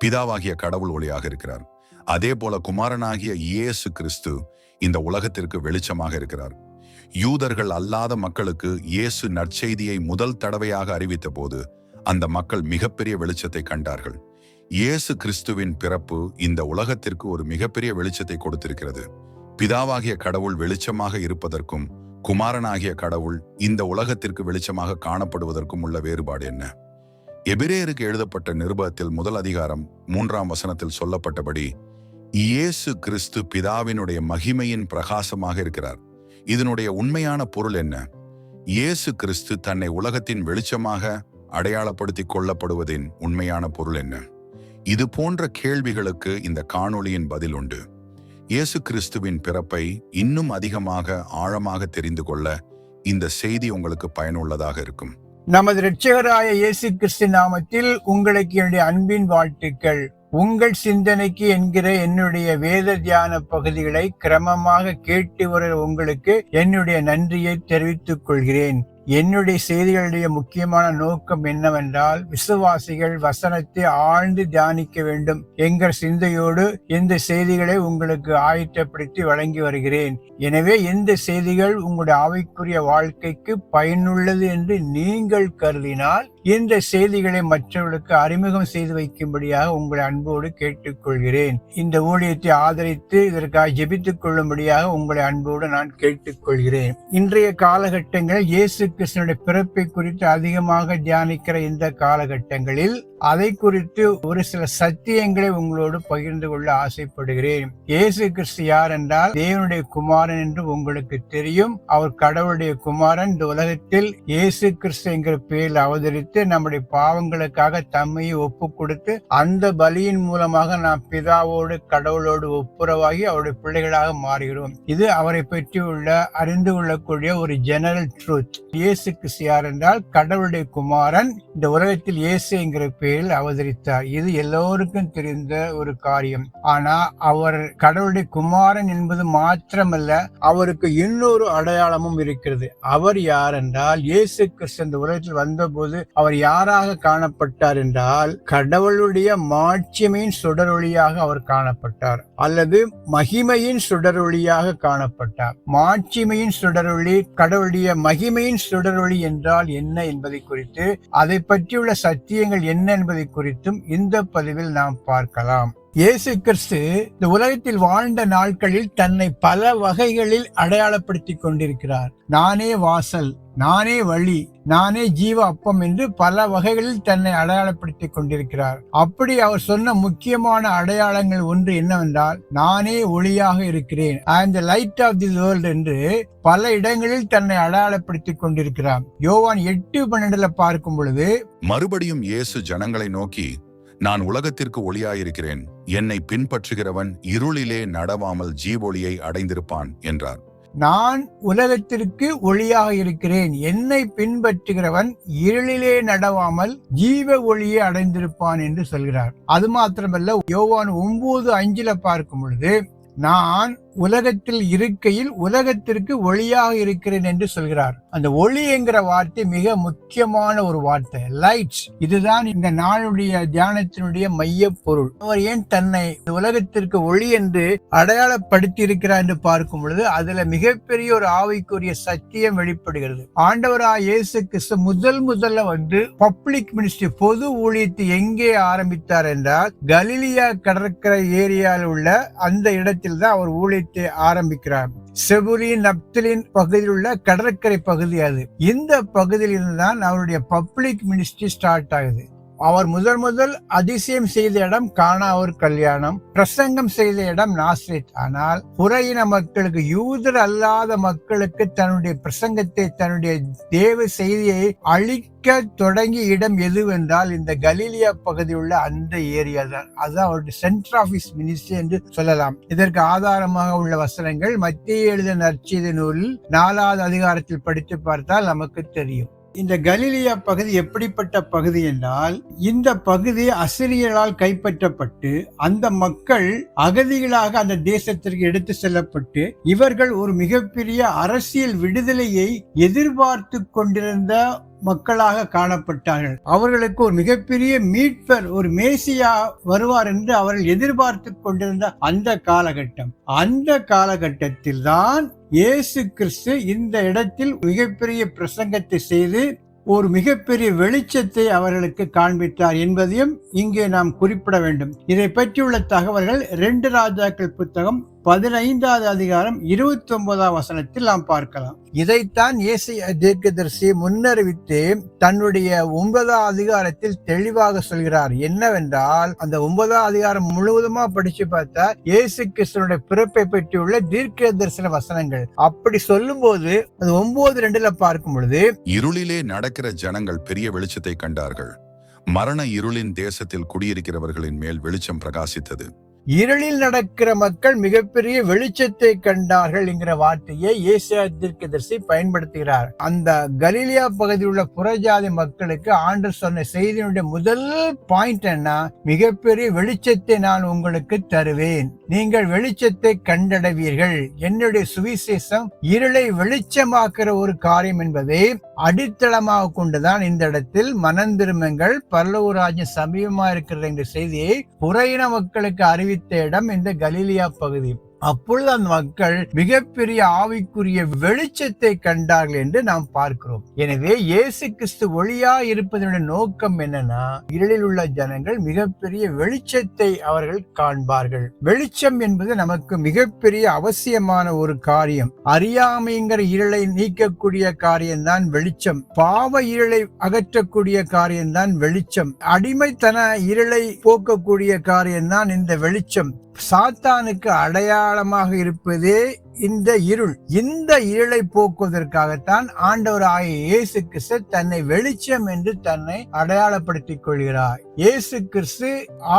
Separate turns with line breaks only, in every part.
பிதாவாகிய கடவுள் ஒளியாக இருக்கிறார். அதே போல குமாரனாகிய இயேசு கிறிஸ்து இந்த உலகத்திற்கு வெளிச்சமாக இருக்கிறார். யூதர்கள் அல்லாத மக்களுக்கு இயேசு நற்செய்தியை முதல் தடவையாக அறிவித்த போது அந்த மக்கள் மிகப்பெரிய வெளிச்சத்தை கண்டார்கள். இயேசு கிறிஸ்துவின் பிறப்பு இந்த உலகத்திற்கு ஒரு மிகப்பெரிய வெளிச்சத்தை கொடுத்திருக்கிறது. பிதாவாகிய கடவுள் வெளிச்சமாக இருப்பதற்கும் குமாரனாகிய கடவுள் இந்த உலகத்திற்கு வெளிச்சமாக காணப்படுவதற்கும் உள்ள வேறுபாடு என்ன? எபிரேயருக்கு எழுதப்பட்ட நிருபத்தில் 1 அதிகாரம் 3ஆம் வசனத்தில் சொல்லப்பட்டபடி இயேசு கிறிஸ்து பிதாவினுடைய மகிமையின் பிரகாசமாக இருக்கிறார். இதனுடைய உண்மையான பொருள் என்ன? இயேசு கிறிஸ்து தன்னை உலகத்தின் வெளிச்சமாக அடையாளப்படுத்திக் கொள்ளப்படுவதின் உண்மையான பொருள் என்ன? இது போன்ற கேள்விகளுக்கு இந்த காணொளியின் பதில் உண்டு. இயேசு கிறிஸ்துவின் பிறப்பை இன்னும் அதிகமாக ஆழமாக தெரிந்து கொள்ள இந்த செய்தி உங்களுக்கு பயனுள்ளதாக இருக்கும்.
நமது இரட்சகராய இயேசு கிறிஸ்து நாமத்தில் உங்களுக்கு என்னுடைய அன்பின் வாழ்த்துக்கள். உங்கள் சிந்தனைக்கு என்கிற என்னுடைய வேத தியான பகுதிகளை கிரமமாக கேட்டு வர உங்களுக்கு என்னுடைய நன்றியை தெரிவித்துக் கொள்கிறேன். என்னுடைய செய்திகளுடைய முக்கியமான நோக்கம் என்னவென்றால், விசுவாசிகள் வசனத்தை ஆழ்ந்து தியானிக்க வேண்டும் என்கிற சிந்தையோடு இந்த செய்திகளை உங்களுக்கு ஆயத்தப்படுத்தி வழங்கி வருகிறேன். எனவே இந்த செய்திகள் உங்களுடைய ஆவிக்குரிய வாழ்க்கைக்கு பயனுள்ளது என்று நீங்கள் கருதினால் இந்த செய்திகளை மற்றவர்களுக்கு அறிமுகம் செய்து வைக்கும்படியாக உங்களை அன்போடு கேட்டுக்கொள்கிறேன். இந்த ஊழியத்தை ஆதரித்து இதற்காக ஜெபித்துக் கொள்ளும்படியாக உங்களை அன்போடு நான் கேட்டுக்கொள்கிறேன். இன்றைய காலகட்டங்களில் இயேசு கிறிஸ்துவினுடைய பிறப்பை குறித்து அதிகமாக தியானிக்கிற இந்த காலகட்டங்களில் அதை குறித்து ஒரு சில சத்தியங்களை உங்களோடு பகிர்ந்து கொள்ள ஆசைப்படுகிறேன். இயேசு கிறிஸ்து யார் என்றால் தேவனுடைய குமாரன் என்று உங்களுக்கு தெரியும். அவர் கடவுளுடைய குமாரன். இந்த உலகத்தில் இயேசு கிறிஸ்து என்கிற பெயரில் அவதரித்து நம்முடைய பாவங்களுக்காக தம்மையை ஒப்பு கொடுத்து அந்த பலியின் மூலமாக நாம் பிதாவோடு கடவுளோடு ஒப்புரவாகி அவருடைய பிள்ளைகளாக மாறுகிறோம். இது அவரை பற்றி உள்ள அறிந்து கொள்ளக்கூடிய ஒரு ஜெனரல் ட்ரூத். இயேசு கிறிஸ்து யார் என்றால் கடவுளுடைய குமாரன். இந்த உலகத்தில் இயேசு என்கிற பெயரில் அவதரித்தார். இது எல்லோருக்கும் தெரிந்த ஒரு காரியம். ஆனா அவர் கடவுளுடைய குமாரன் என்பது மாத்திரமல்ல, அவருக்கு இன்னொரு அடையாளமும் இருக்கிறது. அவர் யார் என்றால், இயேசு கிறிஸ்து இந்த உலகத்தில் வந்தபோது அவர் யாராக காணப்பட்டார் என்றால், கடவுளுடைய மாட்சிமையின் சுடரொளியாக அவர் காணப்பட்டார், அல்லது மகிமையின் சுடரொளியாக காணப்பட்டார். மாட்சிமையின் சுடரொளி, கடவுளுடைய மகிமையின் சுடரொளி என்றால் என்ன என்பதை குறித்து, அதை பற்றியுள்ள சத்தியங்கள் என்ன என்பதை குறித்தும் இந்த பதிவில் நாம் பார்க்கலாம். இயேசு கிறிஸ்து இந்த உலகத்தில் வாழ்ந்த நாட்களில் தன்னை பல வகைகளில் அடையாளப்படுத்திக் கொண்டிருக்கிறார். நானே வாசல், நானே வழி, நானே ஜீவ அப்பம் என்று பல வகைகளில் தன்னை அடையாளப்படுத்திக் கொண்டிருக்கிறார். அப்படி அவர் சொன்ன முக்கியமான அடையாளங்கள் ஒன்று என்னவென்றால், நானே ஒளியாக இருக்கிறேன், I am the light of the world என்று பல இடங்களில் தன்னை அடையாளப்படுத்திக் கொண்டிருக்கிறார். யோவான் 8:12 பார்க்கும் பொழுது,
மறுபடியும் இயேசு ஜனங்களை நோக்கி, நான் உலகத்திற்கு ஒளியாயிருக்கிறேன், என்னை பின்பற்றுகிறவன் இருளிலே நடவாமல் ஜீவொளியை அடைந்திருப்பான் என்றார்.
நான் உலகத்திற்கு ஒளியாக இருக்கிறேன், என்னை பின்பற்றுகிறவன் இருளிலே நடவாமல் ஜீவ ஒளியை அடைந்திருப்பான் என்று சொல்கிறார். அது மாத்திரமல்ல, யோவான் 9:5 பார்க்கும் பொழுது, நான் உலகத்தில் இருக்கையில் உலகத்திற்கு ஒளியாக இருக்கிறேன் என்று சொல்கிறார். அந்த ஒளி என்கிற வார்த்தை மிக முக்கியமான ஒரு வார்த்தை, லைட்ஸ். இதுதான் இந்த நாளுடைய தியானத்தினுடைய மைய பொருள். அவர் ஏன் தன்னை உலகத்திற்கு ஒளி என்று அடையாளப்படுத்தி இருக்கிறார் என்று பார்க்கும் பொழுது அதுல மிகப்பெரிய ஒரு ஆவிக்குரிய சத்தியம் வெளிப்படுகிறது. ஆண்டவராய் இயேசு கிறிஸ்து முதல்ல வந்து பப்ளிக் மினிஸ்ட்ரி, பொது ஊழியத்தை எங்கே ஆரம்பித்தார் என்றால், கலிலியா கடற்கரை ஏரியாவில் உள்ள அந்த இடத்தில் தான் அவர் ஊழியத்தை ஆரம்பிக்கிறார். செபுலின் நப்தலின் பகுதியில் உள்ள கடற்கரை பகுதி அது. இந்த பகுதியில் தான் அவருடைய பப்ளிக் மினிஸ்ட்ரி ஸ்டார்ட் ஆகுது. அவர் முதல் அதிசயம் செய்த இடம் கானா ஒரு கல்யாணம், பிரசங்கம் செய்த இடம் நாசரேத். ஆனால் புற இன மக்களுக்கு, யூதர் அல்லாத மக்களுக்கு தன்னுடைய பிரசங்கத்தை, தன்னுடைய தேவ செய்தியை அளிக்க தொடங்கிய இடம் எதுவென்றால் இந்த கலீலியா பகுதியில் உள்ள அந்த ஏரியா தான். அதுதான் அவருடைய சென்டர் ஆஃப் ஹிஸ் மினிஸ்ட்ரி என்று சொல்லலாம். இதற்கு ஆதாரமாக உள்ள வசனங்கள் மத்தேயு எழுதின நற்செய்தி நூலில் 4வது அதிகாரத்தில் படித்து பார்த்தால் நமக்கு தெரியும். இந்த கலிலியா பகுதி எப்படிப்பட்ட பகுதி என்றால், இந்த பகுதி அசிரியர்களால் கைப்பற்றப்பட்டு அந்த மக்கள் அகதிகளாக அந்த தேசத்திற்கு எடுத்து செல்லப்பட்டு இவர்கள் ஒரு மிகப்பெரிய அரசியல் விடுதலையை எதிர்பார்த்து கொண்டிருந்த மக்களாக காணப்பட்டார்கள். அவர்களுக்கு ஒரு மிகப்பெரிய மீட்பர், ஒரு மேசியா வருவார் என்று அவர்கள் எதிர்பார்த்து கொண்டிருந்த அந்த காலகட்டம். அந்த காலகட்டத்தில் தான் இயேசு கிறிஸ்து இந்த இடத்தில் மிகப்பெரிய பிரசங்கத்தை செய்து ஒரு மிகப்பெரிய வெளிச்சத்தை அவர்களுக்கு காண்பித்தார் என்பதையும் இங்கே நாம் குறிப்பிட வேண்டும். இதை பற்றியுள்ள தகவல்கள் 2 ராஜாக்கள் புத்தகம் 15வது அதிகாரம் 29ஆம் வசனத்தில் நாம் பார்க்கலாம். இதைத்தான் ஏசாயா தீர்க்கதரிசி முன்னறிவித்து தன்னுடைய 9ஆம் அதிகாரத்தில் தெளிவாக சொல்கிறார். என்னவென்றால், அந்த 9ஆம் அதிகாரம் முழுவதுமா படிச்சு பார்த்தா இயேசு கிறிஸ்துவினுடைய பிறப்பை பற்றியுள்ள தீர்க்க தரிசன வசனங்கள். அப்படி சொல்லும் போது அது 9:2 பார்க்கும் பொழுது,
இருளிலே நடக்கிற ஜனங்கள் பெரிய வெளிச்சத்தை கண்டார்கள். மரண இருளின் தேசத்தில் குடியிருக்கிறவர்களின் மேல் வெளிச்சம் பிரகாசித்தது.
இருளில் நடக்கிற மக்கள் மிகப்பெரிய வெளிச்சத்தை கண்டார்கள் என்கிற வார்த்தையை ஏசாயா தீர்க்கதரிசி பயன்படுத்துகிறார். அந்த கலிலியா பகுதியில் உள்ள புறஜாதி மக்களுக்கு ஆண்டவர் சொன்ன செய்தியினுடைய முதல் பாயிண்ட் என்ன? மிகப்பெரிய வெளிச்சத்தை நான் உங்களுக்கு தருவேன், நீங்கள் வெளிச்சத்தை கண்டடைவீர்கள். என்னுடைய சுவிசேஷம் இருளை வெளிச்சமாக்குற ஒரு காரியம் என்பதை அடித்தளமாக கொண்டுதான் இந்த இடத்தில் மனம் திரும்புங்கள், பரலோக ராஜ்யம் சமீபமா இருக்கிறது என்ற செய்தியை புறையின மக்களுக்கு அறிவித்த இடம் இந்த கலிலியா பகுதி. அப்பொழுது அந்த மக்கள் மிகப்பெரிய ஆவிக்குரிய வெளிச்சத்தை கண்டார்கள் என்று நாம் பார்க்கிறோம். எனவே இயேசு கிறிஸ்து ஒளியா இருப்பதனுடைய நோக்கம் என்னன்னா, இருளில் உள்ள ஜனங்கள் மிகப்பெரிய வெளிச்சத்தை அவர்கள் காண்பார்கள். வெளிச்சம் என்பது நமக்கு மிகப்பெரிய அவசியமான ஒரு காரியம். அறியாமைங்கிற இருளை நீக்கக்கூடிய காரியம்தான் வெளிச்சம். பாவ இருளை அகற்றக்கூடிய காரியம்தான் வெளிச்சம். அடிமைத்தன இருளை போக்கக்கூடிய காரியம்தான் இந்த வெளிச்சம். சாத்தானுக்கு அடையாளமாக இருப்பதே இந்த இருள். இந்த இருளை போக்குவதற்காகத்தான் ஆண்டவராகிய இயேசு கிறிஸ்து தன்னை வெளிச்சம் என்று தன்னை அடையாளப்படுத்திக் கொள்கிறார். இயேசு கிறிஸ்து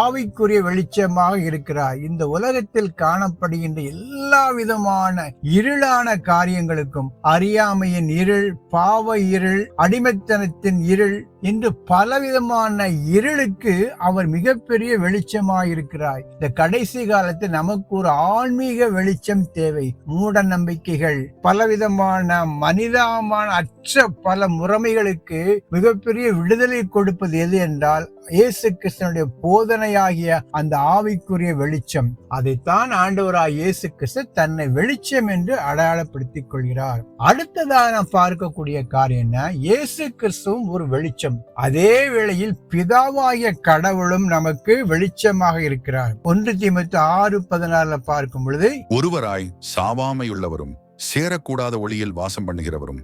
ஆவிக்குரிய வெளிச்சமாக இருக்கிறார். இந்த உலகத்தில் காணப்படுகின்ற எல்லா விதமான இருளான காரியங்களுக்கும், அறியாமையின் இருள், பாவ இருள், அடிமைத்தனத்தின் இருள், இன்று பலவிதமான இருளுக்கு அவர் மிகப்பெரிய வெளிச்சமாக இருக்கிறார். இந்த கடைசி காலத்தில் நமக்கு ஒரு ஆன்மீக வெளிச்சம் தேவை. மூட நம்பிக்கைகள், பலவிதமான மனிதமான அற்ற பல முறைமைகளுக்கு மிகப்பெரிய விடுதலை கொடுப்பது எது என்றால் இயேசு கிறிஸ்துவினுடைய போதனையாகிய அந்த ஆவிக்குரிய வெளிச்சம். அதைத்தான் ஆண்டவராய் இயேசு கிறிஸ்து தன்னை வெளிச்சம் என்று அடையாளப்படுத்திக் கொள்கிறார். அடுத்ததாக நாம் பார்க்கக்கூடிய காரியம் என்ன? இயேசு கிறிஸ்துவும் ஒரு வெளிச்சம். அதே வேளையில் பிதாவாகிய கடவுளும் நமக்கு வெளிச்சமாக இருக்கிறார். 1 தீமோத்தேயு 6:16 பார்க்கும் பொழுது,
ஒருவராய் சாவாமையுள்ளவரும் சேரக்கூடாத ஒளியில் வாசம் பண்ணுகிறவரும்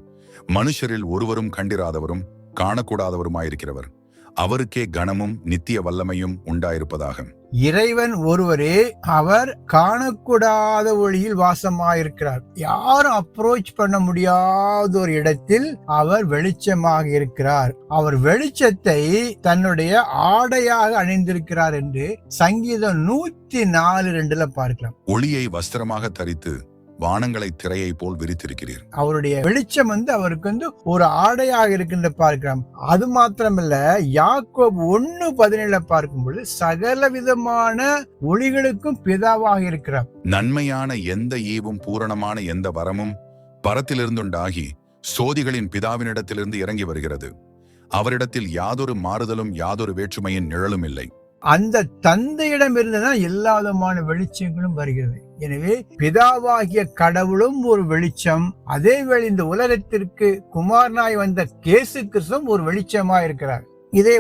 மனுஷரில் ஒருவரும் கண்டிராதவரும் காணக்கூடாதவருமாயிருக்கிறவர், அவருக்கே கனமும் நித்திய வல்லமையும் உண்டாயிருப்பதாக.
இறைவன் ஒருவரே, அவர் காணக்கூடாத ஒளியில் வாசமாயிருக்கிறார். யாரும் அப்ரோச் பண்ண முடியாத ஒரு இடத்தில் அவர் வெளிச்சமாக இருக்கிறார். அவர் வெளிச்சத்தை தன்னுடைய ஆடையாக அணிந்திருக்கிறார் என்று சங்கீதம் 104:2 பார்க்கலாம்.
ஒளியை வஸ்திரமாக தரித்து வானங்களை திரையை போல் விரித்திருக்கிறீர்.
அவருடைய வெளிச்சம் அவருக்கு ஒரு ஆடையாக இருக்கின்ற பார்க்கிறோம். அது மாத்திரமல்ல, யாக்கோபு 1:17 பார்க்கும்போது சகல விதமான ஒளிகளுக்கும் பிதாவாக இருக்கிறார்.
நன்மையான எந்த ஈவும் பூரணமான எந்த வரமும் பரத்திலிருந்துண்டாகி சோதிகளின் பிதாவினிடத்திலிருந்து இறங்கி வருகிறது. அவரிடத்தில் யாதொரு மாறுதலும் யாதொரு வேற்றுமையின் நிழலும் இல்லை.
அந்த தந்தையிடம் இருந்துதான் எல்லா விதமான வெளிச்சங்களும் வருகிறது. எனவே பிதாவாகிய கடவுளும் ஒரு வெளிச்சம். அதே வேளை இந்த உலகத்திற்கு குமாரனாய் வந்த இயேசு கிறிஸ்துவும் ஒரு வெளிச்சமா இருக்கிறார். இதை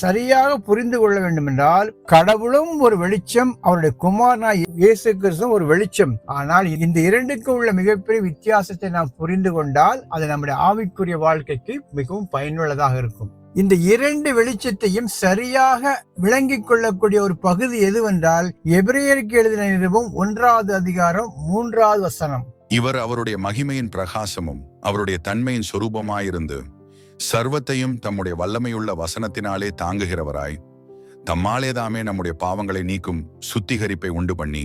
சரியாக புரிந்து கொள்ள வேண்டும் என்றால், கடவுளும் ஒரு வெளிச்சம், அவருடைய குமாரனாய் இயேசு கிறிஸ்துவும் ஒரு வெளிச்சம். ஆனால் இந்த இரண்டுக்கு உள்ள மிகப்பெரிய வித்தியாசத்தை நாம் புரிந்து கொண்டால் அது நம்முடைய ஆவிக்குரிய வாழ்க்கைக்கு மிகவும் பயனுள்ளதாக இருக்கும். இந்த 2 வெளிச்சத்தையும் சரியாக விளங்கிக் கொள்ளக்கூடிய ஒரு பகுதி எதுவென்றால், எபிரேயருக்கு எழுதின நிருபம் 1வது அதிகாரம் 3வது வசனம்.
இவர் அவருடைய மகிமையின் பிரகாசமும் அவருடைய தன்மையின் சொரூபமாயிருந்து சர்வத்தையும் தம்முடைய வல்லமையுள்ள வசனத்தினாலே தாங்குகிறவராய், தம்மாலேதாமே நம்முடைய பாவங்களை நீக்கும் சுத்திகரிப்பை உண்டு பண்ணி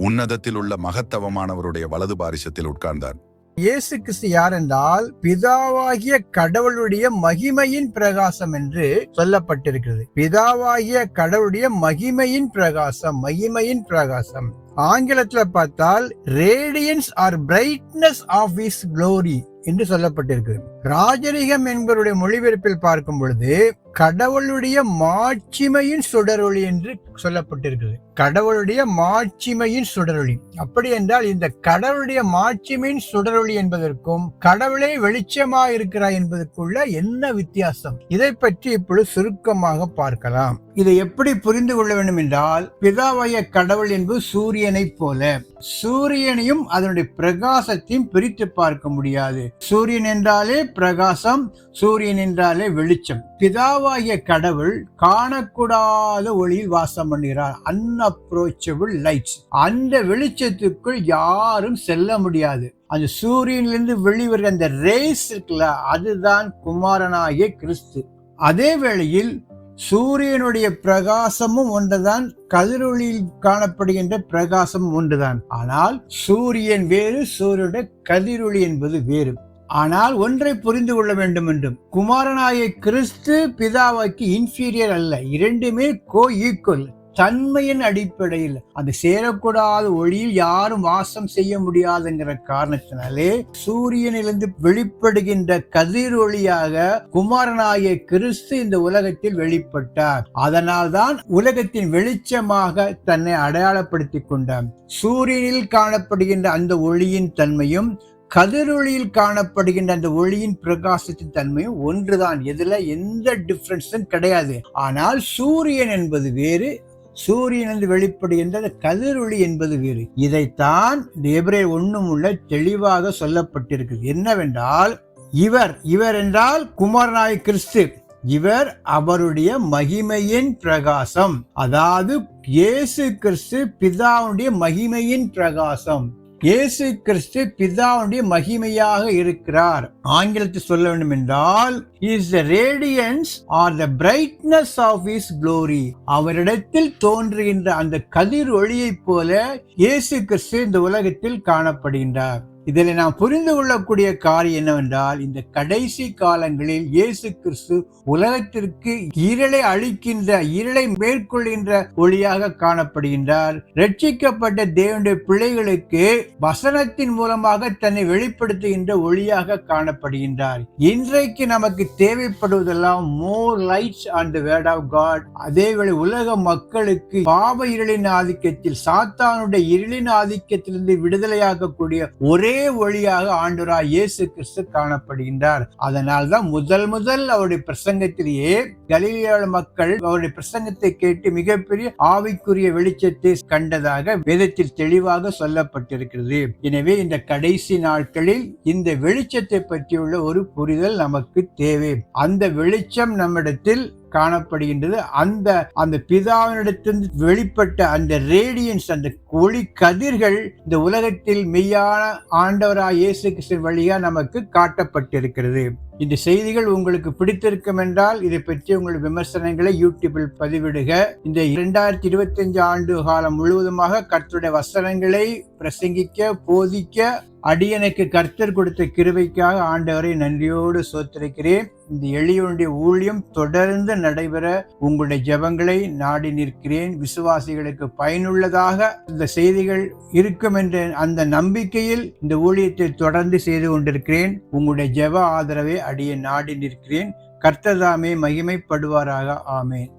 உன்னதத்தில் உள்ள மகத்தவமானவருடைய வலது பாரிசத்தில் உட்கார்ந்தார்.
இயேசு கிறிஸ்து யார் என்றால் பிதாவாகிய கடவுளுடைய மகிமையின் பிரகாசம் என்று சொல்லப்பட்டிருக்கிறது. பிதாவாகிய கடவுளுடைய மகிமையின் பிரகாசம். ஆங்கிலத்துல பார்த்தால் radiance or brightness of his glory என்று சொல்லப்பட்டிருக்கு. ராஜரிகம் என்பவருடைய மொழிபெயர்ப்பில் பார்க்கும் பொழுது கடவுளுடைய மாட்சிமையின் சுடரொளி என்று சொல்லப்பட்டிருக்கிறது. கடவுளுடைய மாட்சிமையின் சுடரொளி. அப்படி என்றால் இந்த கடவுளுடைய மாட்சிமையின் சுடரொளி என்பதற்கும் கடவுளே வெளிச்சமாக இருக்கிறார் என்பதற்குள்ள என்ன வித்தியாசம்? இதை பற்றி இப்பொழுது சுருக்கமாக பார்க்கலாம். இதை எப்படி புரிந்து கொள்ள வேண்டும் என்றால், பிதாவாகிய கடவுள் என்பது சூரியனை போல. சூரியனையும் அதனுடைய பிரகாசத்தையும் பிரித்து பார்க்க முடியாது. சூரியன் என்றாலே பிரகாசம், சூரியன் என்றாலே வெளிச்சம். பிதாவாகிய கடவுள் காணக்கூடாத ஒளியில் வாசம் பண்ணுகிறார், அன்அப்ரோச்சபிள் லைட்ஸ். அந்த வெளிச்சத்துக்குள் யாரும் செல்ல முடியாது. அந்த சூரியனிலிருந்து வெளிவருகிற அந்த ரேஸ் இருக்குல்ல, அதுதான் குமாரனாகிய கிறிஸ்து. அதே வேளையில் சூரியனுடைய பிரகாசமும் ஒன்றுதான், கதிரொளியில் காணப்படுகின்ற பிரகாசம் ஒன்றுதான். ஆனால் சூரியன் வேறு, சூரியனுடைய கதிரொளி என்பது வேறு. ஆனால் ஒன்றை புரிந்து கொள்ள வேண்டும் என்றும், குமாரனாகிய கிறிஸ்து பிதாவுக்கு இன்ஃபீரியர் அல்ல. இரண்டுமே கோ ஈக்குவல். தன்மையின் அடிப்படையில் அந்த சேரக்கூடாத ஒளியில் யாரும் வாசம் செய்ய முடியாதுங்கிற காரணத்தினாலே சூரியனிலிருந்து வெளிப்படுகின்ற கதிரொளியாக குமாரனாகிய கிறிஸ்து இந்த உலகத்தில் வெளிப்பட்டார். அதனால்தான் உலகத்தின் வெளிச்சமாக தன்னை அடையாளப்படுத்திக் கொண்டார். சூரியனில் காணப்படுகின்ற அந்த ஒளியின் தன்மையும் கதிரொளியில் காணப்படுகின்ற அந்த ஒளியின் பிரகாசத்தின் தன்மையும் ஒன்றுதான். இதுல எந்த டிஃபரன்ஸும் கிடையாது. ஆனால் சூரியன் என்பது வேறு, சூரியனிலிருந்து வெளிப்படுகின்ற கதிரொளி என்பது வேறு. இதைத்தான் எபிரேயர் 1 தெளிவாக சொல்லப்பட்டிருக்கு. என்னவென்றால், இவர் என்றால் குமாரனாகிய கிறிஸ்து. இவர் அவருடைய மகிமையின் பிரகாசம். அதாவது இயேசு கிறிஸ்து பிதாவுடைய மகிமையின் பிரகாசம். இயேசு கிறிஸ்து பிதாவுடைய மகிமையாக இருக்கிறார். ஆங்கிலத்தில் சொல்ல வேண்டும் என்றால், is the radiance or the brightness of his glory. அவரிடத்தில் தோன்றுகின்ற அந்த கதிர் ஒளியைப் போல இயேசு கிறிஸ்து இந்த உலகத்தில் காணப்படுகின்றார். இதில் நாம் புரிந்து கொள்ளக்கூடிய காரியம் என்னவென்றால், இந்த கடைசி காலங்களில் இயேசு கிறிஸ்து உலகத்திற்கு இருளை அழிக்கின்ற, இருளை மேற்கொள்கின்ற ஒளியாக காணப்படுகின்றார். ரட்சிக்கப்பட்ட தேவனுடைய பிள்ளைகளுக்கு வசனத்தின் மூலமாக தன்னை வெளிப்படுத்துகின்ற ஒளியாக காணப்படுகின்றார். இன்றைக்கு நமக்கு தேவைப்படுவதெல்லாம் more lights on the word of God. அதேவேளை உலக மக்களுக்கு பாவ இருளின் ஆதிக்கத்தில், சாத்தானுடைய இருளின் ஆதிக்கத்திலிருந்து விடுதலையாகக்கூடிய ஒரே ஒளியாக ஆண்டவராகிய இயேசு கிறிஸ்து காணப்படுகின்றார். அதனால்தான் முதல் அவருடைய பிரசங்கத்திலேயே கலிலேய மக்கள் அவருடைய பிரசங்கத்தை கேட்டு மிகப்பெரிய ஆவிக்குரிய வெளிச்சத்தை கண்டதாக வேதத்தில் தெளிவாக சொல்லப்பட்டிருக்கிறது. எனவே இந்த கடைசி நாட்களில் இந்த வெளிச்சத்தை பற்றியுள்ள ஒரு புரிதல் நமக்கு தேவை. அந்த வெளிச்சம் நம்மிடத்தில் காணப்படுகின்றது. அந்த பிதாவினிடத்திலிருந்து வெளிப்பட்ட அந்த ரேடியன்ஸ், அந்த ஒளி கதிர்கள் இந்த உலகத்தில் மெய்யான ஆண்டவராகிய இயேசு கிறிஸ்து வழியா நமக்கு காட்டப்பட்டிருக்கிறது. இந்த செய்திகள் உங்களுக்கு பிடித்திருக்கும் என்றால் இதை பற்றி உங்கள் விமர்சனங்களை யூடியூபில் பதிவிடுக. இந்த 2025 ஆண்டு காலம் முழுவதுமாக கர்த்தருடைய வசனங்களை பிரசங்கிக்க, போதிக்க அடியனுக்கு கர்த்தர் கொடுத்த கிருபைக்காக ஆண்டவரை நன்றியோடு ஸ்தோத்திரிக்கிறேன். இந்த எளியவனுடைய ஊழியம் தொடர்ந்து நடைபெற உங்களுடைய ஜெபங்களை நாடி நிற்கிறேன். விசுவாசிகளுக்கு பயனுள்ளதாக இந்த செய்திகள் இருக்கும் என்ற அந்த நம்பிக்கையில் இந்த ஊழியத்தை தொடர்ந்து செய்து கொண்டிருக்கிறேன். உங்களுடைய ஜெப ஆதரவை அடியே நாடி நிற்கிறேன். கர்த்தர் தாமே மகிமைப்படுவாராக. ஆமென்.